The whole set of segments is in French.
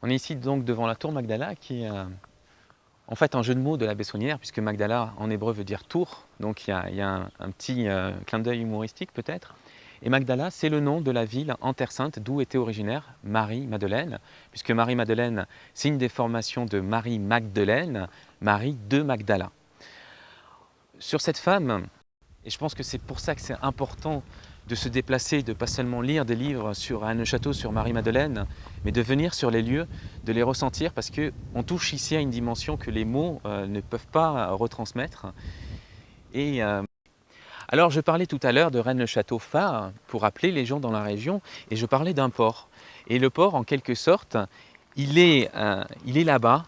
On est ici donc devant la tour Magdala qui est en fait un jeu de mots de la Bessonnière puisque Magdala en hébreu veut dire tour, donc il y a un petit clin d'œil humoristique peut-être. Et Magdala, c'est le nom de la ville en Terre Sainte d'où était originaire Marie-Madeleine, puisque Marie-Madeleine, c'est une déformation de Marie-Magdeleine, Marie de Magdala. Sur cette femme, et je pense que c'est pour ça que c'est important de se déplacer, de ne pas seulement lire des livres sur Anne Château, sur Marie-Madeleine, mais de venir sur les lieux, de les ressentir, parce qu'on touche ici à une dimension que les mots ne peuvent pas retransmettre. Et alors je parlais tout à l'heure de Rennes-le-Château-Phare, pour appeler les gens dans la région, et je parlais d'un port. Et le port, en quelque sorte, il est là-bas.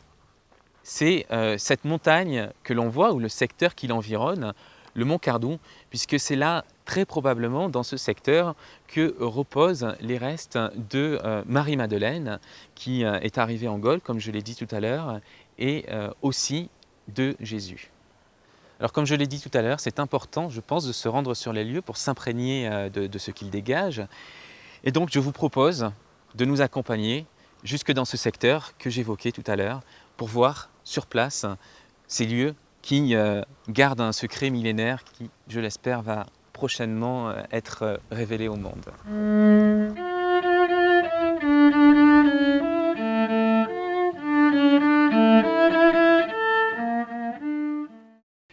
C'est cette montagne que l'on voit, ou le secteur qui l'environne, le mont Cardon, puisque c'est là, très probablement, dans ce secteur, que reposent les restes de Marie-Madeleine, qui est arrivée en Gaule, comme je l'ai dit tout à l'heure, et aussi de Jésus. Alors comme je l'ai dit tout à l'heure, c'est important, je pense, de se rendre sur les lieux pour s'imprégner de ce qu'ils dégagent. Et donc je vous propose de nous accompagner jusque dans ce secteur que j'évoquais tout à l'heure, pour voir sur place ces lieux qui gardent un secret millénaire qui, je l'espère, va prochainement être révélé au monde.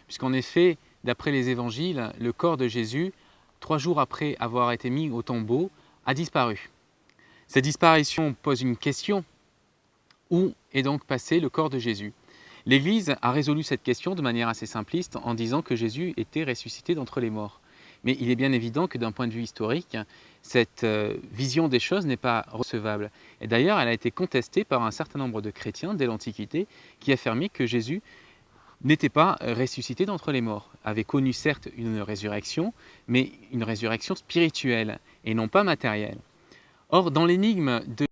Puisqu'en effet, d'après les évangiles, le corps de Jésus, 3 jours après avoir été mis au tombeau, a disparu. Cette disparition pose une question. Où est donc passé le corps de Jésus? L'Église a résolu cette question de manière assez simpliste en disant que Jésus était ressuscité d'entre les morts. Mais il est bien évident que d'un point de vue historique, cette vision des choses n'est pas recevable. Et d'ailleurs, elle a été contestée par un certain nombre de chrétiens dès l'Antiquité qui affirmaient que Jésus n'était pas ressuscité d'entre les morts, avait connu certes une résurrection, mais une résurrection spirituelle et non pas matérielle. Or, dans l'énigme de